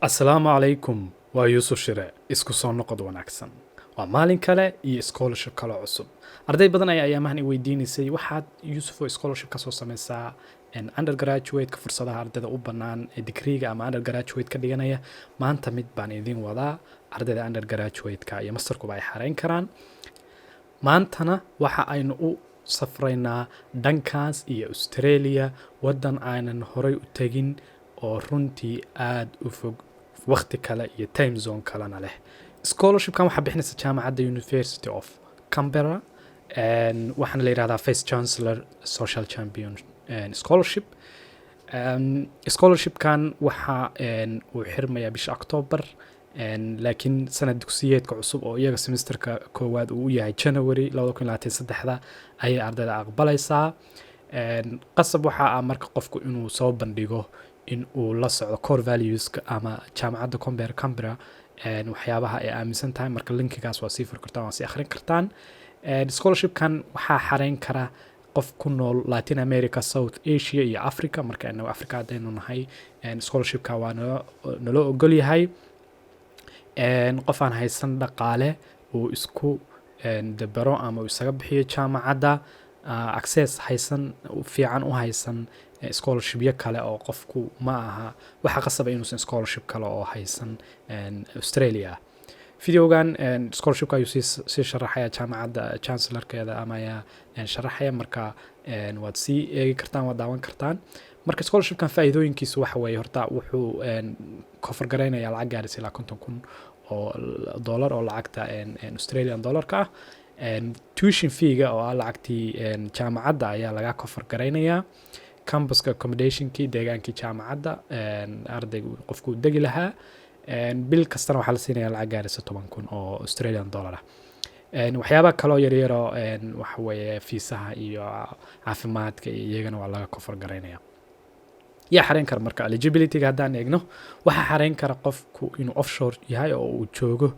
asalaamu calaykum waa yuusuf shire isku soo noqod wanaagsan waa maalin kale iyo scholarship kale cusub arday badan ayaa ayaamahan i weydiinaysay waxaad yuusuf oo scholarship ka soo samaysaa undergraduate-ka fursadaha ardayda u bannaan ee digriiga ama undergraduate ka dhiganaya maanta mid baan idin wadaa ardayda undergraduate-ka iyo masterkuba ay xareyn karaan maantana waxa aynu u safraynaa dhankaas iyo australia waddan aanan horay u tegin oo runtii aada u fog waqti kale iyo time zone kalena leh scholarshipkan waxaa bixinaysa jaamacadda University of Canberra waxaana la yidhahdaa Vice Chancellor Social Champion Scholarship scholarshipkan waxa uu xirmayaa bisha October laakiin sanad dugsiyeedka cusub oo iyaga semesterka koowaad uu yahay January 2023 ayay ardayda aqbalaysaa qasab waxaa marka qofku inuu soo bandhigo in uu la socdo core valueska ama jaamacadda Canberra waxyaabaha ay aaminsan tahay marka linkigaas waa sii furi kartaan waa sii akhrin kartaan scholarshipkan waxaa xareyn kara qof ku nool Latin America, South Asia iyo Africa marka anagu Africa hadaynu nahay scholarshipka waa naloo ogol yahay qof aan haysan dhaqaale uu isku dabaro ama uu isaga bixiyo jaamacadda access haysan fiican u haysan scholarshipyo kale oo qofku ma aha waxa qasaba inuusan scholarship kale oo haysan Australia videogan scholarshipka ayuu sii sharaxaya jaamacadda chancellorkeeda ama ayaa sharaxaya marka waad sii eegi kartaan waad daawan kartaan marka scholarshipkan faa'iidooyinkiisu waxa weeye horta wuxuu kofar gareynayaa lacag gaaraysa ilaa 50,000 oo dollar oo lacagta Australian dollarka ah tuition fee-ga oo ah lacagtii jaamacadda ayaa laga kofar gareynayaa campuska accommodationkii deegaankii jaamacadda ardaygu qofku degi lahaa bil kastana waxaa la siinayaa lacag gaaraysa 10,000 oo Australian dollar ah waxyaabaha kaloo yaryaroo waxa weeye fiisaha iyo caafimaadka iyo iyagana waa laga kofar gareynayaa yaa xareyn kara marka eligibility-ga haddaan eegno waxaa xareyn kara qofku inuu offshore yahay oo uu joogo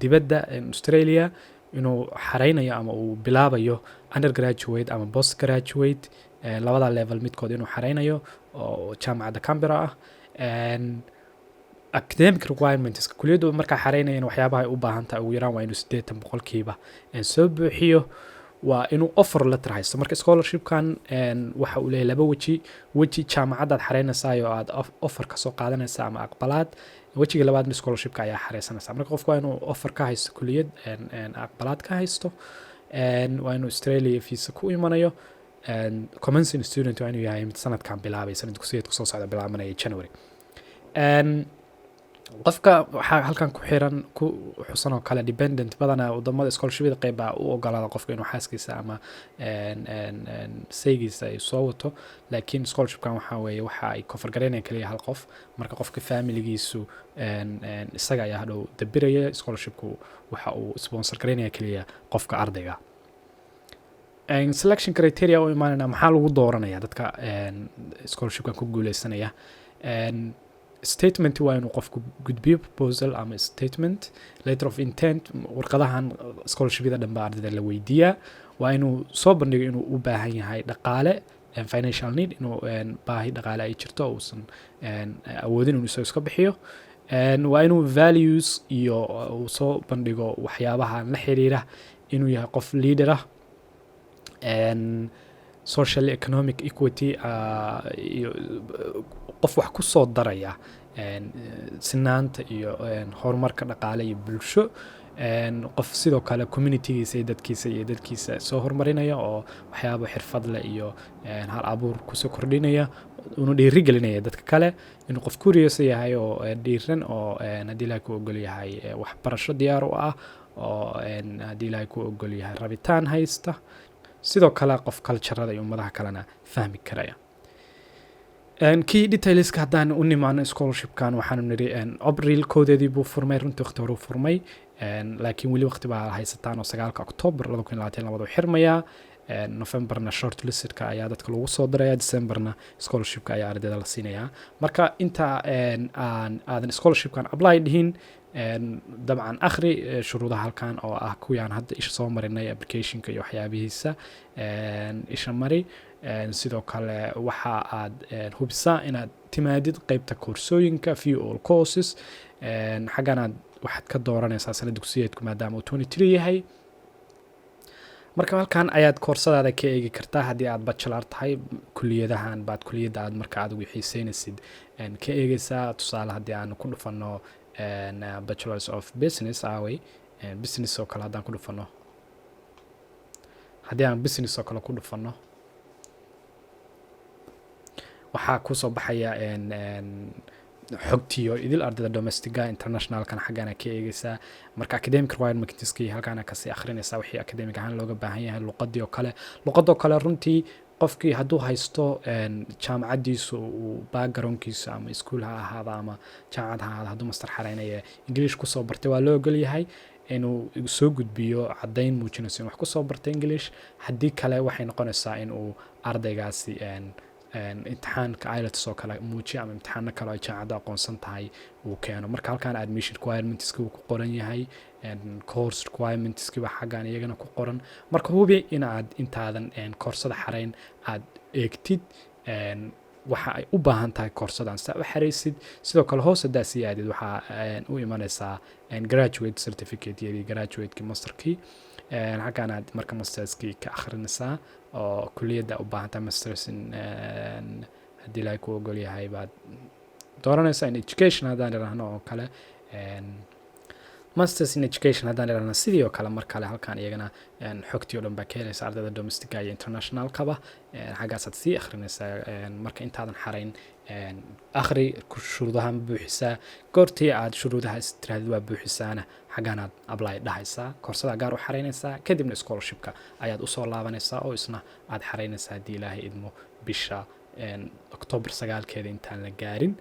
dibadda Australia inuu xareynayo ama uu bilaabayo undergraduate ama postgraduate labada level midkood inuu xareynayo oo jaamacadda Canberra ah academic requirements kuliyaddu markaa xareynayeen waxyaabaha ay u baahan tahay ugu yaraan waa inuu 80% soo buuxiyo waa inuu offer letter haysto marka scholarshipkan waxa uu leeyahay laba weji jaamacadda aad xareynaysaa oo aad offer ka soo qaadanaysaa ama aqbalaad wejiga labaadna scholarshipka ayaa xareysanaysaa marka qofku waa inuu offer ka haysto kuliyad aqbalaad ka haysto waa inuu Australia visa ku imanayo commencing student waa inuu yahay mid sanadkan bilaabay sanad dugsiyeedka soo socda bilaabanaya January qofka waxaa halkan ku xiran ku xusan oo kale dependent badana wadamada scholarshipyada qayba u ogolaada qofka inuu xaaskiisa ama saygiisa ay soo wato laakiin scholarshipkan waxa weeye waxa ay kofar gareynayaan kaliya hal qof marka qofka familigiisu isaga ayaa hadhow dabiraya scholarshipku waxa uu sponsor gareynaya kaliya qofka ardayga selection criteria oo imaanayna maxaa lagu dooranaya dadka scholarshipkan ku guuleysanaya statement waa inuu qofku gudbiyo proposal ama statement letter of intent warqadahan scholarshipyada dhanba ardayda la weydiiyaa waa inuu soo bandhigo inuu u baahan yahay dhaqaale financial need inuu baahi dhaqaale ay jirto uusan awoodin inuu isaga iska bixiyo waa inuu values iyo uu soo bandhigo waxyaabaha la xiriira inuu yahay qof leader ah social economic equity iyo qof wax ku soo daraya sinaanta iyo horumarka dhaqaale iyo bulsho qof sidoo kale communitygiisa iyo dadkiisa soo horumarinaya oo waxyaabo xirfad leh iyo hal abuur ku soo kordhinaya inuu dhiirigelinaya dadka kale inuu qof curious yahay oo dhiiran oo haddii ilaahay ku ogol yahay waxbarasho diyaar u ah oo haddii ilaahay ku ogol yahay rabitaan haysta sidoo kale qof culture-da iyo ummadaha kalena fahmi karaya kii detailska haddaan u nimaano scholarshipkan waxaanu niri April koodeedii buu furmay runtii waqti hore furmay laakiin weli waqti baa haysataan oo 9 October 2022 xirmaya Novemberna shortlistka ayaa dadka lagu soo daraya Decemberna scholarshipka ayaa ardayda la siinaya marka inta aadan scholarshipkan apply dhihin dabcan akhri shuruudaha halkan oo ah kuwaan hadda isha soo marinay applicationka iyo waxyaabihiisa isha mari sidoo kale waxa aad hubisaa inaad timaadid qeybta koorsooyinka view all courses xagganaad waxaad ka dooranaysaa sana dugsiyeedku maadaama uu 23 yahay. marka halkan ayaad koorsadaada ka eegi kartaa haddii aad bachelor tahay kuliyadahan baad kuliyadda aad marka adigu xiiseynaysid ka eegaysaa. tusaale haddii aan ku dhufano bachelors of business away business oo kale haddaan ku dhufano haddii aan business oo kale ku dhufano waxaa kusoo baxaya xogtiyo idil ardayda domestica internationalkan xaggana ka eegaysaa. marka academic requirements-kii halkaana kasii akhrinaysaa wixii academic ahaan looga baahan yahay. luqadoo kale runtii qofkii hadduu haysto jaamacaddiisu uu backgroundkiisa ama iskuul ha ahaada ama jaamacad ha ahaada hadduu master xaraynaya english kusoo bartay waa loo ogol yahay inuu soo gudbiyo caddayn muujinayso in wax kusoo bartay english. haddii kale waxay noqonaysaa inuu ardaygaasi imtixaanka IELTS oo kale muujiyo ama imtixaano kale oo jaamacadda aqoonsan tahay uu keeno. marka halkan admission requirements-ki uu ku qoran yahay course requirements-ki waa xaggan iyagana ku qoran. marka hubi in aad intaadan koorsada xarayn aad eegtid waxa ay u baahan tahay koorsadan saa u xaraysid. sidoo kale hoos haddaa sii aadid waxaa u imanaysaa graduate certificate yadii graduate-kii masterkii xaggan aad marka masterskii ka akhrinaysaa oo kuliyadda u baahan tahay masters haddii ilaahay ku ogol yahay baad dooranaysaa. in education haddaan idhaahno oo kale masters in education haddaan idhaahno sidii oo kale mar kale halkan iyagana xogtii oo dhan baa ka helaysa ardayda domestica iyo internationalkaba xaggaasaad sii akhrinaysaa. marka intaadan xarayn akhri shuruudaha ma buuxisaa. goortii aad shuruudaha istiraadid waa buuxisaana xagganaad apply dhahaysaa koorsada gaar u xaraynaysaa. kadibna scholarshipka ayaad usoo laabanaysaa oo isna aad xaraynaysaa haddii ilaahay idmo bisha October 9 intaan la gaarin.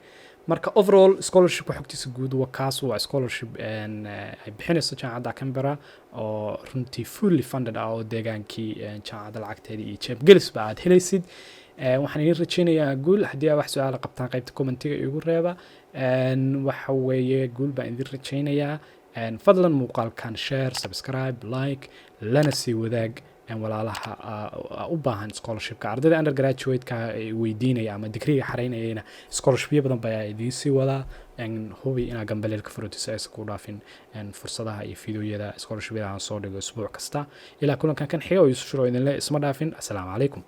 marka overall scholarshipka xogtiisa guud kaas waa scholarship ay bixinayso jaamacadda Canberra oo runtii fully funded ah oo deegaankii jaamacadda lacagteedii iyo jeebgelisba aad helaysid. waxaan idin rajaynayaa guul. haddii aad wax su-aalo qabtaan qaybta commentiga igu reeba. waxa weeye guul baan idin rajaynayaa. fadlan muuqaalkan share subscribe like lana sii wadaag walaalaha u baahan scholarshipka. ardayda undergraduate-ka weydiinaya ama digriga xaraynayayna scholarshipyo badan baa idiin sii wadaa. hubi inaad gambaleelka furutisa aysan ku dhaafin fursadaha iyo fiidiyoyada scholarshipyada aan soo dhigo usbuuc kasta. ilaa kulankan kan xiga oo Yuusuf Shiro idinle isma dhaafin. assalaamu calaykum.